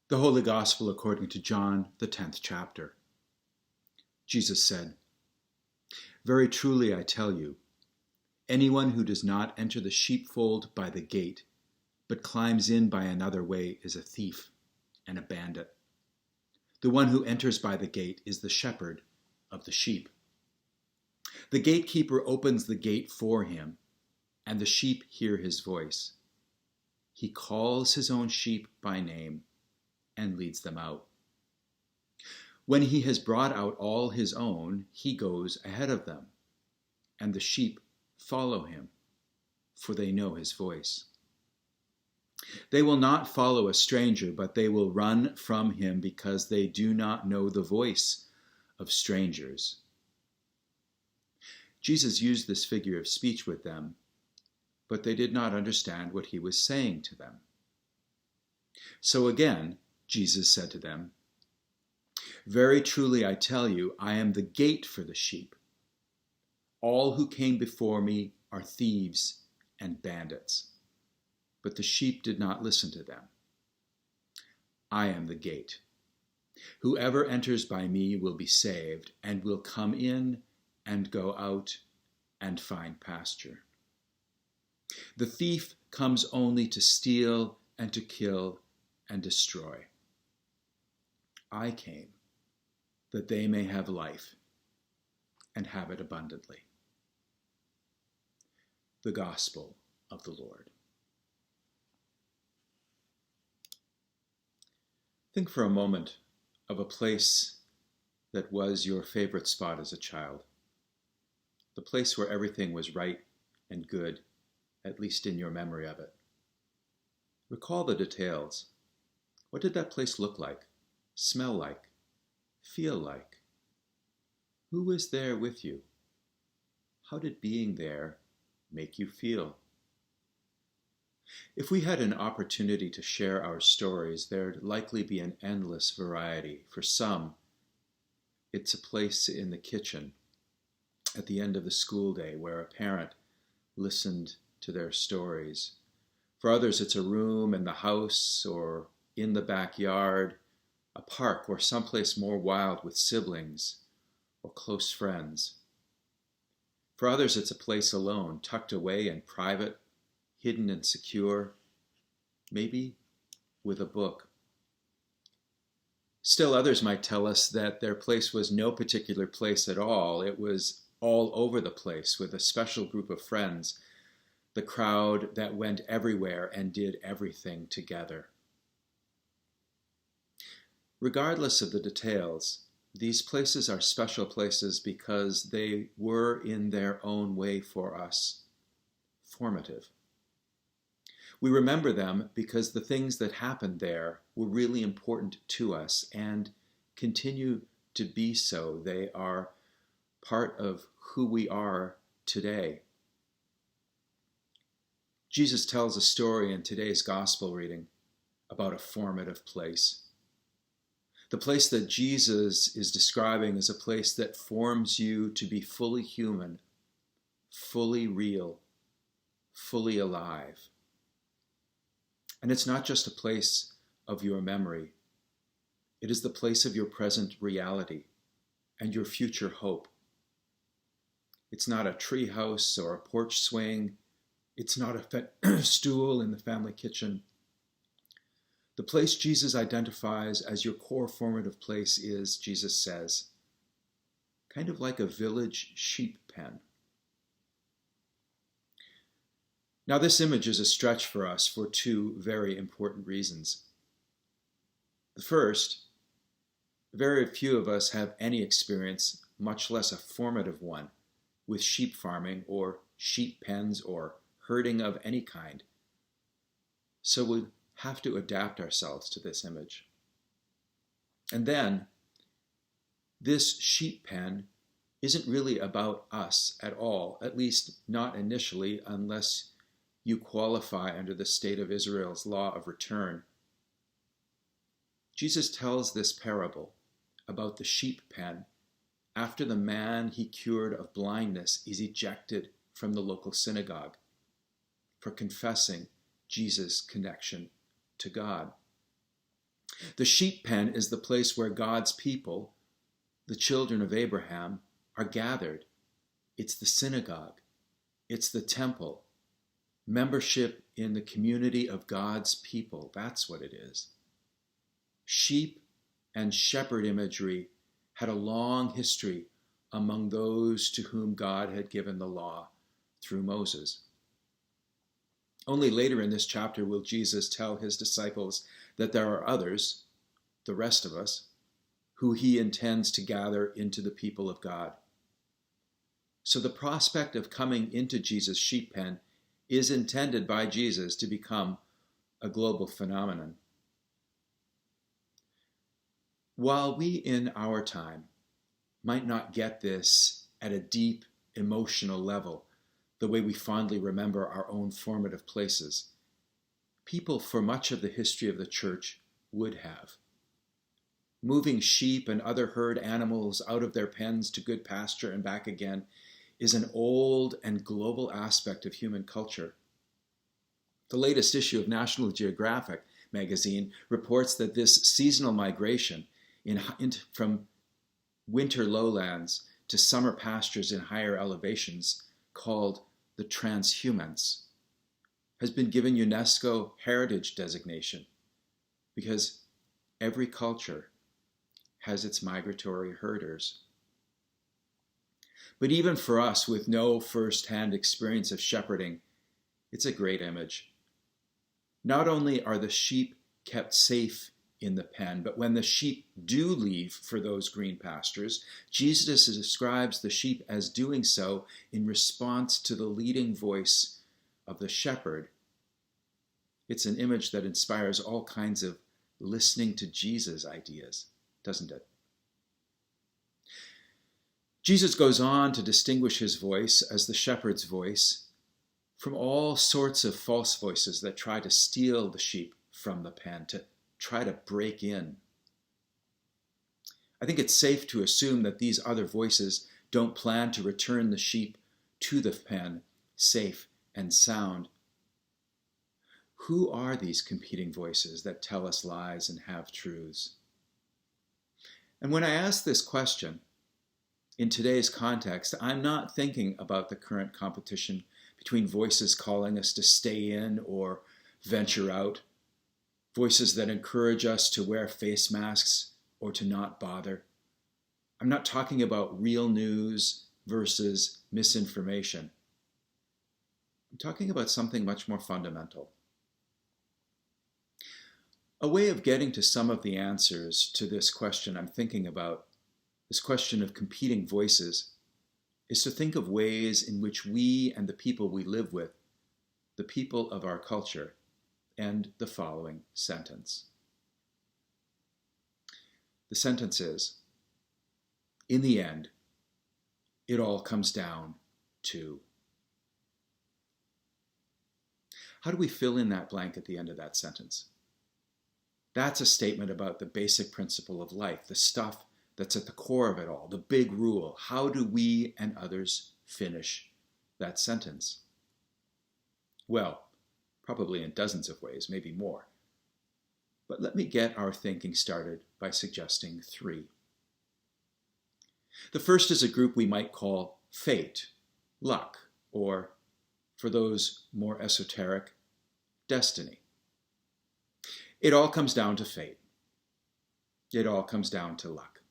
The Holy Gospel according to John, the 10th chapter. Jesus said, "Very truly I tell you, anyone who does not enter the sheepfold by the gate, but climbs in by another way is a thief and a bandit. The one who enters by the gate is the shepherd of the sheep. The gatekeeper opens the gate for him, and the sheep hear his voice. He calls his own sheep by name and leads them out. When he has brought out all his own, he goes ahead of them, and the sheep follow him, for they know his voice. They will not follow a stranger, but they will run from him because they do not know the voice of strangers." Jesus used this figure of speech with them, but they did not understand what he was saying to them. So again, Jesus said to them, "Very truly I tell you, I am the gate for the sheep. All who came before me are thieves and bandits, but the sheep did not listen to them. I am the gate. Whoever enters by me will be saved and will come in and go out and find pasture. The thief comes only to steal and to kill and destroy. I came that they may have life and have it abundantly." The Gospel of the Lord. Think for a moment of a place that was your favorite spot as a child. The place where everything was right and good, at least in your memory of it. Recall the details. What did that place look like, smell like, feel like? Who was there with you? How did being there make you feel? If we had an opportunity to share our stories, there'd likely be an endless variety. For some, it's a place in the kitchen at the end of the school day where a parent listened to their stories. For others, it's a room in the house or in the backyard, a park, or someplace more wild with siblings or close friends. For others, it's a place alone, tucked away and private, hidden and secure, maybe with a book. Still others might tell us that their place was no particular place at all. It was all over the place with a special group of friends, the crowd that went everywhere and did everything together. Regardless of the details, these places are special places because they were in their own way for us formative. We remember them because the things that happened there were really important to us and continue to be so. They are part of who we are today. Jesus tells a story in today's gospel reading about a formative place. The place that Jesus is describing is a place that forms you to be fully human, fully real, fully alive. And it's not just a place of your memory. It is the place of your present reality and your future hope. It's not a tree house or a porch swing. It's not a stool in the family kitchen. The place Jesus identifies as your core formative place is, Jesus says, kind of like a village sheep pen. Now, this image is a stretch for us for two very important reasons. The first, very few of us have any experience, much less a formative one, with sheep farming or sheep pens or herding of any kind. So we have to adapt ourselves to this image. And then, this sheep pen isn't really about us at all, at least not initially, unless you qualify under the state of Israel's law of return. Jesus tells this parable about the sheep pen after the man he cured of blindness is ejected from the local synagogue for confessing Jesus' connection to God. The sheep pen is the place where God's people, the children of Abraham, are gathered. It's the synagogue. It's the temple. Membership in the community of God's people. That's what it is. Sheep and shepherd imagery had a long history among those to whom God had given the law through Moses. Only later in this chapter will Jesus tell his disciples that there are others, the rest of us, who he intends to gather into the people of God. So the prospect of coming into Jesus' sheep pen is intended by Jesus to become a global phenomenon. While we in our time might not get this at a deep emotional level, the way we fondly remember our own formative places, people for much of the history of the church would have. Moving sheep and other herd animals out of their pens to good pasture and back again is an old and global aspect of human culture. The latest issue of National Geographic magazine reports that this seasonal migration from winter lowlands to summer pastures in higher elevations, called the transhumance, has been given UNESCO heritage designation because every culture has its migratory herders. But even for us with no first-hand experience of shepherding, it's a great image. Not only are the sheep kept safe in the pen, but when the sheep do leave for those green pastures, Jesus describes the sheep as doing so in response to the leading voice of the shepherd. It's an image that inspires all kinds of listening to Jesus ideas, doesn't it? Jesus goes on to distinguish his voice as the shepherd's voice from all sorts of false voices that try to steal the sheep from the pen, to try to break in. I think it's safe to assume that these other voices don't plan to return the sheep to the pen safe and sound. Who are these competing voices that tell us lies and half-truths? And when I ask this question, in today's context, I'm not thinking about the current competition between voices calling us to stay in or venture out, voices that encourage us to wear face masks or to not bother. I'm not talking about real news versus misinformation. I'm talking about something much more fundamental. A way of getting to some of the answers to this question I'm thinking about, this question of competing voices, is to think of ways in which we and the people we live with, the people of our culture, end the following sentence. The sentence is, in the end, it all comes down to. How do we fill in that blank at the end of that sentence? That's a statement about the basic principle of life, the stuff that's at the core of it all, the big rule. How do we and others finish that sentence? Well, probably in dozens of ways, maybe more. But let me get our thinking started by suggesting 3. The first is a group we might call fate, luck, or, for those more esoteric, destiny. It all comes down to fate. It all comes down to luck.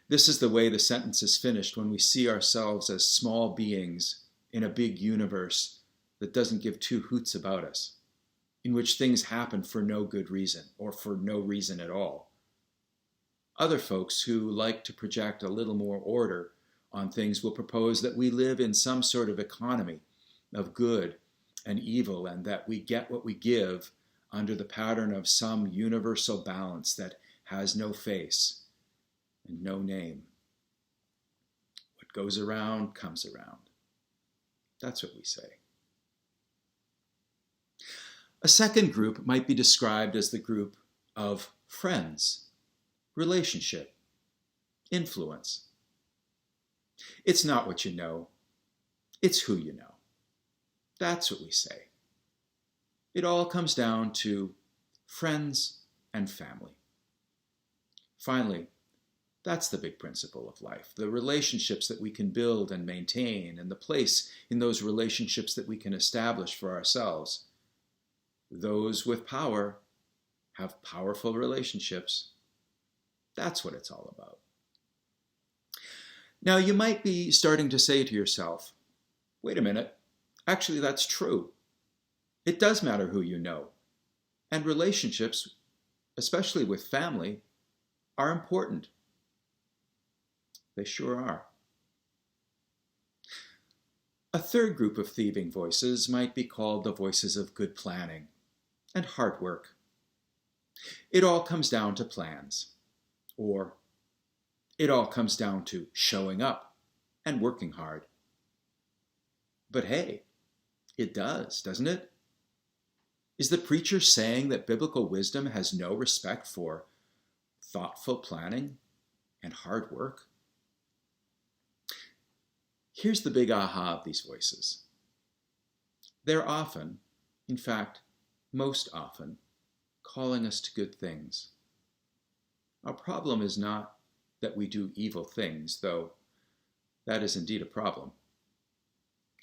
This is the way the sentence is finished when we see ourselves as small beings in a big universe that doesn't give two hoots about us, in which things happen for no good reason or for no reason at all. Other folks who like to project a little more order on things will propose that we live in some sort of economy of good and evil, and that we get what we give under the pattern of some universal balance that has no face and no name. What goes around comes around. That's what we say. A second group might be described as the group of friends, relationship, influence. It's not what you know, it's who you know. That's what we say. It all comes down to friends and family. Finally, that's the big principle of life, the relationships that we can build and maintain, and the place in those relationships that we can establish for ourselves. Those with power have powerful relationships. That's what it's all about. Now, you might be starting to say to yourself, wait a minute, actually that's true. It does matter who you know. And relationships, especially with family, are important. They sure are. A third group of thieving voices might be called the voices of good planning and hard work. It all comes down to plans, or it all comes down to showing up and working hard. But hey, it does, doesn't it? Is the preacher saying that biblical wisdom has no respect for thoughtful planning and hard work? Here's the big aha of these voices. They're often, in fact, most often, calling us to good things. Our problem is not that we do evil things, though that is indeed a problem.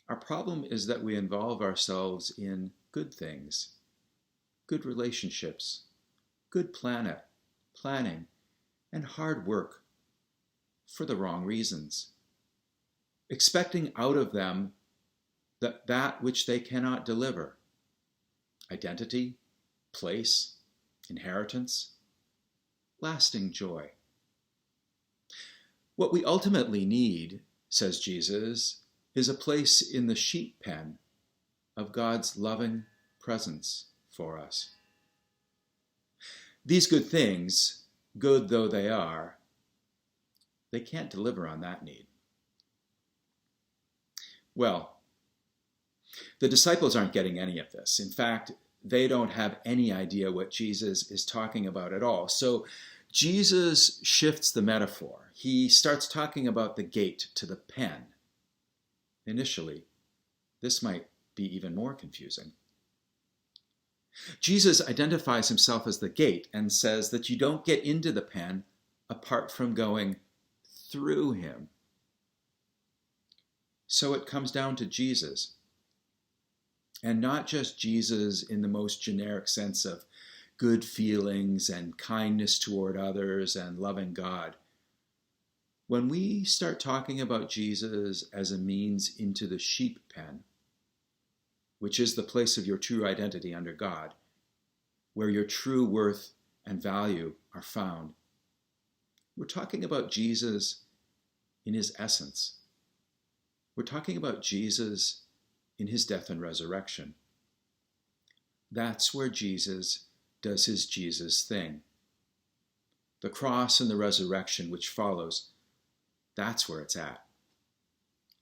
Our problem is that we involve ourselves in good things, good relationships, good planning, and hard work for the wrong reasons, expecting out of them that which they cannot deliver: identity, place, inheritance, lasting joy. What we ultimately need, says Jesus, is a place in the sheep pen of God's loving presence for us. These good things, good though they are, they can't deliver on that need. Well, the disciples aren't getting any of this. In fact, they don't have any idea what Jesus is talking about at all. So Jesus shifts the metaphor. He starts talking about the gate to the pen. Initially, this might be even more confusing. Jesus identifies himself as the gate and says that you don't get into the pen apart from going through him. So it comes down to Jesus. And not just Jesus in the most generic sense of good feelings and kindness toward others and loving God. When we start talking about Jesus as a means into the sheep pen, which is the place of your true identity under God, where your true worth and value are found, we're talking about Jesus in his essence. We're talking about Jesus in his death and resurrection. That's where Jesus does his Jesus thing. The cross and the resurrection which follows, that's where it's at.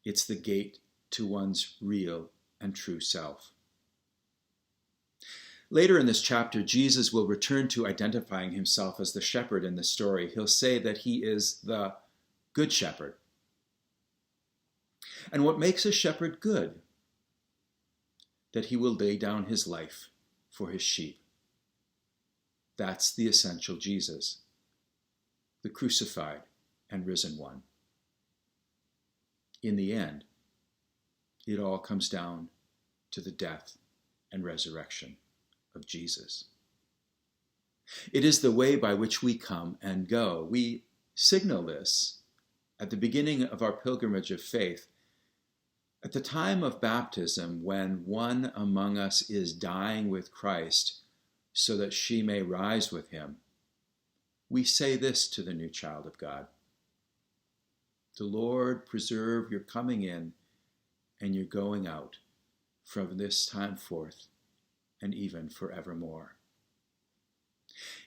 It's the gate to one's real and true self. Later in this chapter, Jesus will return to identifying himself as the shepherd in the story. He'll say that he is the good shepherd. And what makes a shepherd good? That he will lay down his life for his sheep. That's the essential Jesus, the crucified and risen one. In the end, it all comes down to the death and resurrection of Jesus. It is the way by which we come and go. We signal this at the beginning of our pilgrimage of faith. At the time of baptism, when one among us is dying with Christ so that she may rise with him, we say this to the new child of God: the Lord preserve your coming in and your going out from this time forth and even forevermore.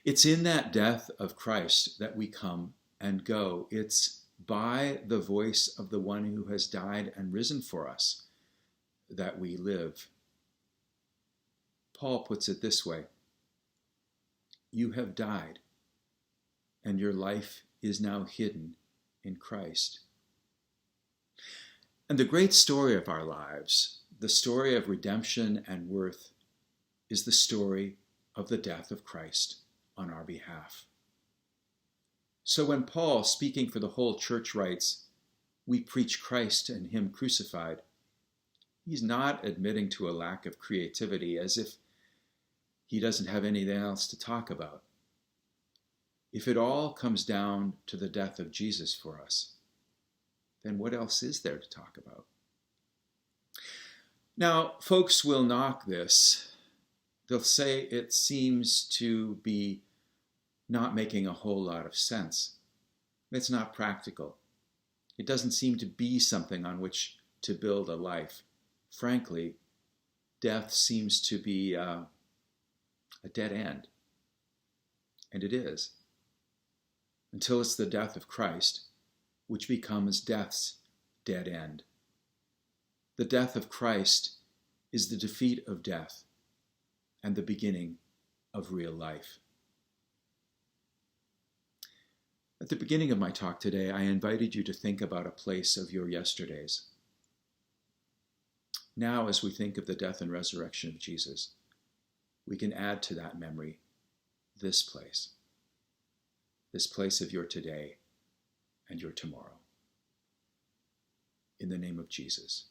It's in that death of Christ that we come and go. It's by the voice of the one who has died and risen for us that we live. Paul puts it this way: you have died, and your life is now hidden in Christ. And the great story of our lives, the story of redemption and worth, is the story of the death of Christ on our behalf. So when Paul, speaking for the whole church, writes, "We preach Christ and him crucified," he's not admitting to a lack of creativity as if he doesn't have anything else to talk about. If it all comes down to the death of Jesus for us, then what else is there to talk about? Now, folks will knock this. They'll say it seems to be not making a whole lot of sense. It's not practical. It doesn't seem to be something on which to build a life. Frankly, death seems to be a dead end. And it is. Until it's the death of Christ, which becomes death's dead end. The death of Christ is the defeat of death and the beginning of real life. At the beginning of my talk today, I invited you to think about a place of your yesterdays. Now, as we think of the death and resurrection of Jesus, we can add to that memory this place of your today and your tomorrow. In the name of Jesus.